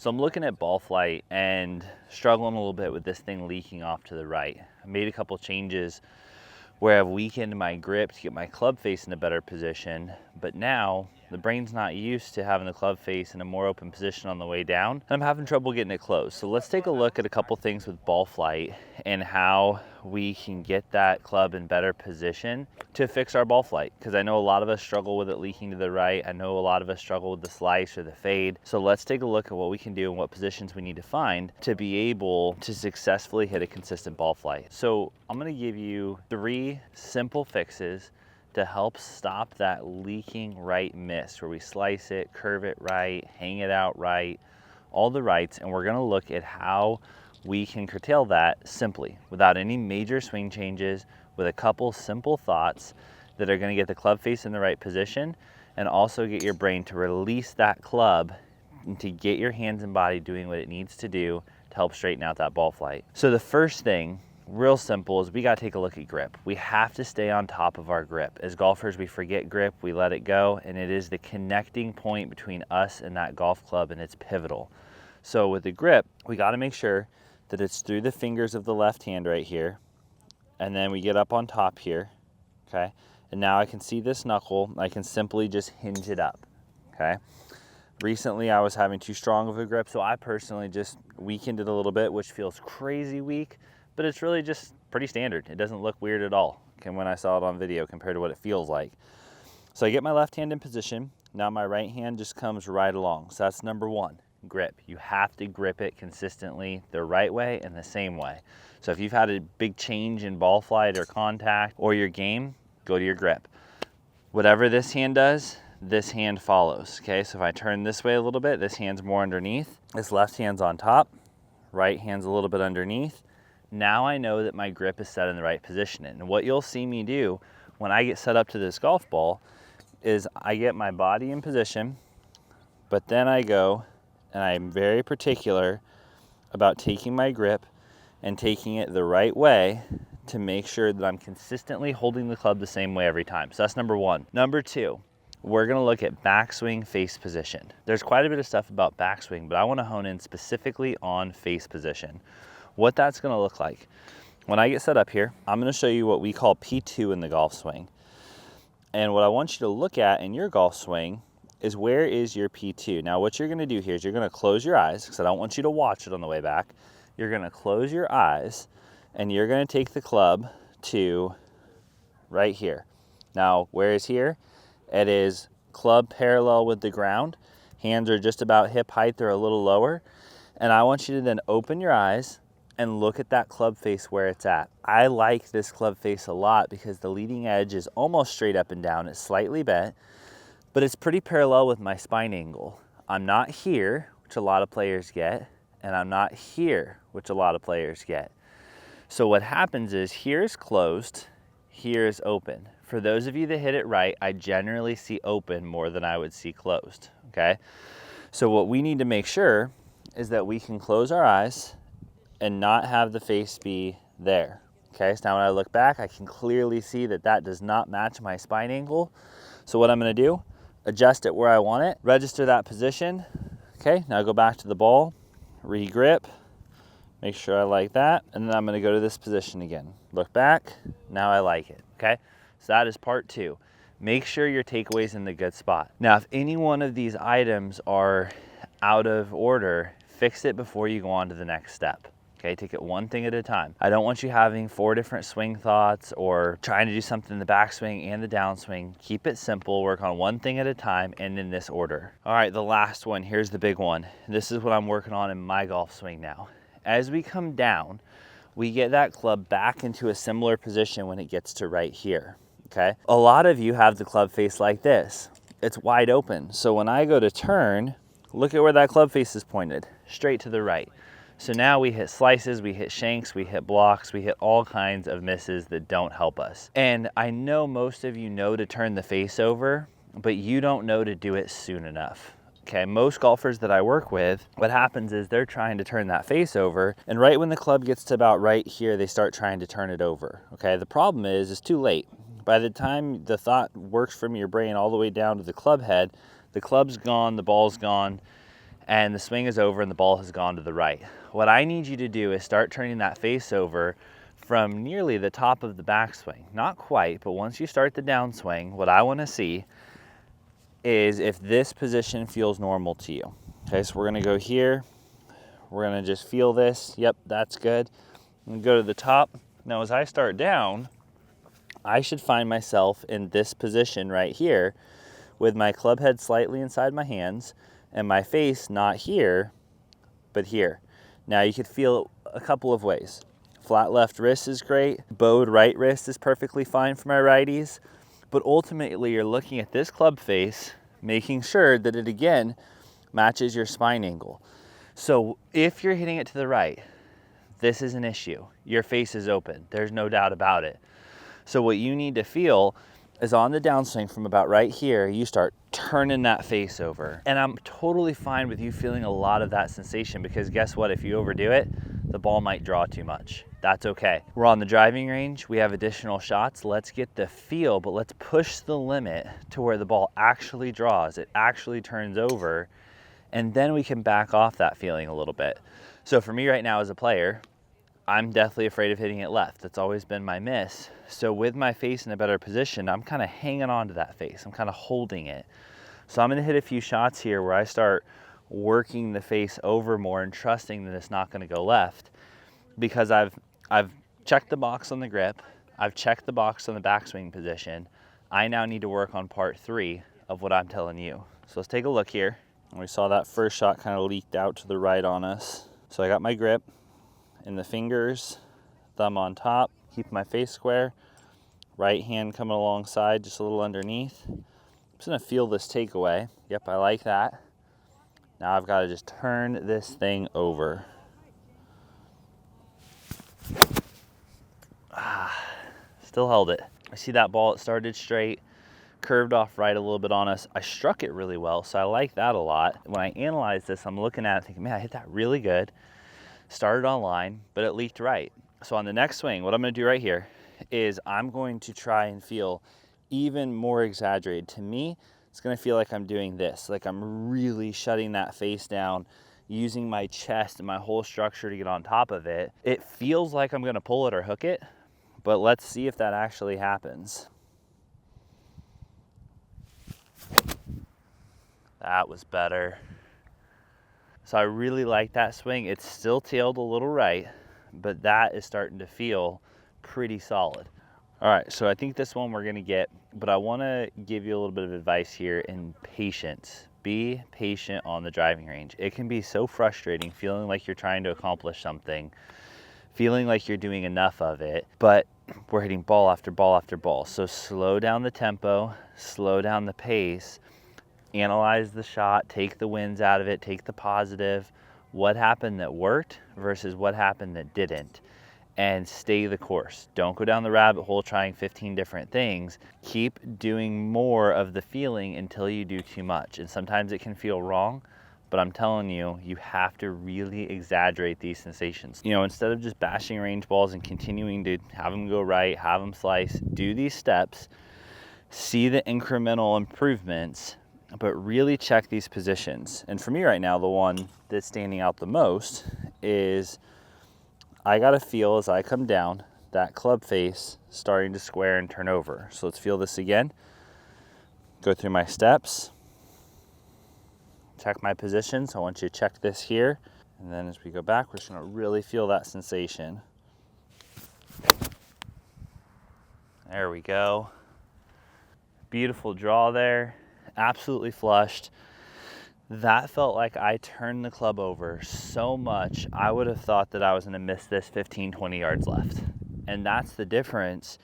So I'm looking at ball flight and struggling a little bit with this thing leaking off to the right. I made a couple changes where I've weakened my grip to get my club face in a better position, but now the brain's not used to having the club face in a more open position on the way down, and I'm having trouble getting it closed. So let's take a look at a couple things with ball flight and how we can get that club in better position to fix our ball flight, because I know a lot of us struggle with it leaking to the right. I know a lot of us struggle with the slice or the fade. So let's take a look at what we can do and what positions we need to find to be able to successfully hit a consistent ball flight. So I'm going to give you 3 simple fixes to help stop that leaking right miss, where we slice it, curve it right, hang it out right, all the rights, and we're going to look at how we can curtail that simply without any major swing changes, with a couple simple thoughts that are going to get the club face in the right position and also get your brain to release that club and to get your hands and body doing what it needs to do to help straighten out that ball flight. So the first thing, real simple, is we got to take a look at grip. We have to stay on top of our grip. As golfers, we forget grip, we let it go, and it is the connecting point between us and that golf club, and it's pivotal. So with the grip, we got to make sure that it's through the fingers of the left hand right here, and then we get up on top here, okay? And now I can see this knuckle, I can simply just hinge it up, okay? Recently I was having too strong of a grip, so I personally just weakened it a little bit, which feels crazy weak, but it's really just pretty standard. It doesn't look weird at all when I saw it on video compared to what it feels like. So I get my left hand in position. Now my right hand just comes right along. So that's number 1, grip. You have to grip it consistently the right way and the same way. So if you've had a big change in ball flight or contact or your game, go to your grip. Whatever this hand does, this hand follows, okay? So if I turn this way a little bit, this hand's more underneath. This left hand's on top, right hand's a little bit underneath. Now I know that my grip is set in the right position. And what you'll see me do when I get set up to this golf ball is I get my body in position, but then I go and I'm very particular about taking my grip and taking it the right way to make sure that I'm consistently holding the club the same way every time. So that's number 1. Number 2, we're gonna look at backswing face position. There's quite a bit of stuff about backswing, but I wanna hone in specifically on face position. What that's gonna look like. When I get set up here, I'm gonna show you what we call P2 in the golf swing. And what I want you to look at in your golf swing is, where is your P2? Now what you're gonna do here is you're gonna close your eyes, because I don't want you to watch it on the way back. You're gonna close your eyes and you're gonna take the club to right here. Now where is here? It is club parallel with the ground. Hands are just about hip height, they're a little lower. And I want you to then open your eyes and look at that club face where it's at. I like this club face a lot because the leading edge is almost straight up and down. It's slightly bent, but it's pretty parallel with my spine angle. I'm not here, which a lot of players get, and I'm not here, which a lot of players get. So what happens is, here's closed, here is open. For those of you that hit it right, I generally see open more than I would see closed, okay? So what we need to make sure is that we can close our eyes and not have the face be there, okay? So now when I look back, I can clearly see that that does not match my spine angle. So what I'm gonna do, adjust it where I want it, register that position, okay? Now go back to the ball, re-grip, make sure I like that, and then I'm gonna go to this position again. Look back, now I like it, okay? So that is part 2. Make sure your takeaway's in the good spot. Now, if any one of these items are out of order, fix it before you go on to the next step. Okay, take it one thing at a time. I don't want you having 4 different swing thoughts or trying to do something in the backswing and the downswing. Keep it simple, work on one thing at a time and in this order. All right, the last one, here's the big one. This is what I'm working on in my golf swing now. As we come down, we get that club back into a similar position when it gets to right here, okay? A lot of you have the club face like this. It's wide open. So when I go to turn, look at where that club face is pointed, straight to the right. So now we hit slices, we hit shanks, we hit blocks, we hit all kinds of misses that don't help us. And I know most of you know to turn the face over, but you don't know to do it soon enough. Okay, most golfers that I work with, what happens is they're trying to turn that face over, and right when the club gets to about right here, they start trying to turn it over. Okay, the problem is it's too late. By the time the thought works from your brain all the way down to the club head, the club's gone, the ball's gone, and the swing is over and the ball has gone to the right. What I need you to do is start turning that face over from nearly the top of the backswing. Not quite, but once you start the downswing, what I want to see is if this position feels normal to you. Okay, so we're gonna go here. We're gonna just feel this. Yep, that's good. I'm gonna go to the top. Now as I start down, I should find myself in this position right here with my club head slightly inside my hands and my face not here, but here. Now you could feel it a couple of ways. Flat left wrist is great. Bowed right wrist is perfectly fine for my righties. But ultimately you're looking at this club face, making sure that it again matches your spine angle. So if you're hitting it to the right, this is an issue. Your face is open. There's no doubt about it. So what you need to feel is on the downswing from about right here, you start turning that face over. And I'm totally fine with you feeling a lot of that sensation, because guess what? If you overdo it, the ball might draw too much. That's okay. We're on the driving range. We have additional shots. Let's get the feel, but let's push the limit to where the ball actually draws. It actually turns over, and then we can back off that feeling a little bit. So for me right now as a player, I'm deathly afraid of hitting it left. That's always been my miss. So with my face in a better position, I'm kind of hanging on to that face. I'm kind of holding it. So I'm gonna hit a few shots here where I start working the face over more and trusting that it's not gonna go left, because I've checked the box on the grip. I've checked the box on the backswing position. I now need to work on part 3 of what I'm telling you. So let's take a look here. We saw that first shot kind of leaked out to the right on us. So I got my grip in the fingers, thumb on top, keep my face square, right hand coming alongside, just a little underneath. I'm just gonna feel this takeaway. Yep, I like that. Now I've got to just turn this thing over. Still held it. I see that ball, it started straight, curved off right a little bit on us. I struck it really well, so I like that a lot. When I analyze this, I'm looking at it thinking, man, I hit that really good. Started on line, but it leaked right. So on the next swing, what I'm gonna do right here is I'm going to try and feel even more exaggerated. To me, it's gonna feel like I'm doing this, like I'm really shutting that face down, using my chest and my whole structure to get on top of it. It feels like I'm gonna pull it or hook it, but let's see if that actually happens. That was better. So I really like that swing. It's still tailed a little right, but that is starting to feel pretty solid. All right, so I think this one we're gonna get, but I wanna give you a little bit of advice here in patience. Be patient on the driving range. It can be so frustrating feeling like you're trying to accomplish something, feeling like you're doing enough of it, but we're hitting ball after ball after ball. So slow down the tempo, slow down the pace, analyze the shot, take the wins out of it, take the positive, what happened that worked versus what happened that didn't, and stay the course. Don't go down the rabbit hole trying 15 different things. Keep doing more of the feeling until you do too much. And sometimes it can feel wrong, but I'm telling you, you have to really exaggerate these sensations. You know, instead of just bashing range balls and continuing to have them go right, have them slice, do these steps, see the incremental improvements, but really check these positions. And for me right now, the one that's standing out the most is I gotta feel as I come down, that club face starting to square and turn over. So let's feel this again. Go through my steps, check my position. So I want you to check this here. And then as we go back, we're just gonna really feel that sensation. There we go. Beautiful draw there. Absolutely flushed. That felt like I turned the club over so much, I would have thought that I was gonna miss this 15, 20 yards left. And that's the difference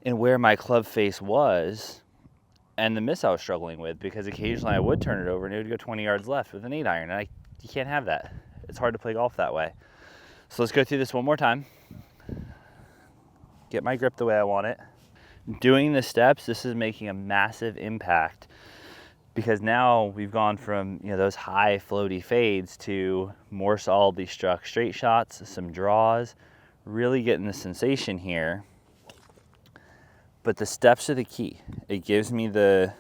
in where my club face was and the miss I was struggling with, because occasionally I would turn it over and it would go 20 yards left with an 8-iron, and you can't have that. It's hard to play golf that way. So let's go through this one more time. Get my grip the way I want it. Doing the steps, this is making a massive impact, because now we've gone from, you know, those high floaty fades to more solidly struck straight shots, some draws, really getting the sensation here. But the steps are the key. It gives me the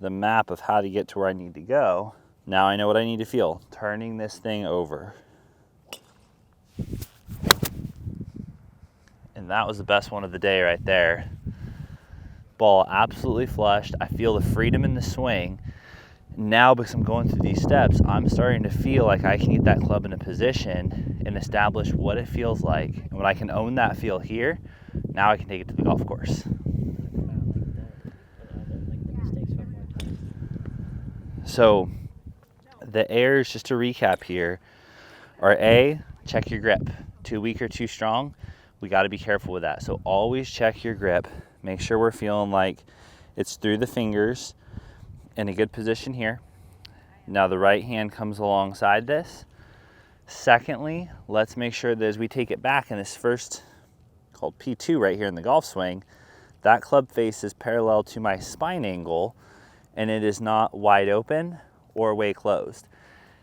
map of how to get to where I need to go. Now I know what I need to feel. Turning this thing over. And that was the best one of the day right there. Ball absolutely flushed. I feel the freedom in the swing. Now, because I'm going through these steps, I'm starting to feel like I can get that club in a position and establish what it feels like. And when I can own that feel here, now I can take it to the golf course. So the errors, just to recap here, are A, check your grip. Too weak or too strong, we got to be careful with that. So always check your grip. Make sure we're feeling like it's through the fingers in a good position here. Now the right hand comes alongside this. Secondly, let's make sure that as we take it back in this first, called P2 right here in the golf swing, that club face is parallel to my spine angle and it is not wide open or way closed.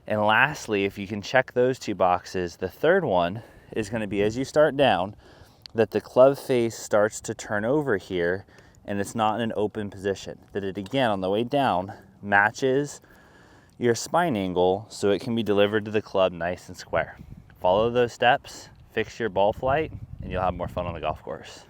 And lastly, if you can check those two boxes, the third one is going to be as you start down, that the club face starts to turn over here and it's not in an open position. That it, again, on the way down, matches your spine angle so it can be delivered to the club nice and square. Follow those steps, fix your ball flight, and you'll have more fun on the golf course.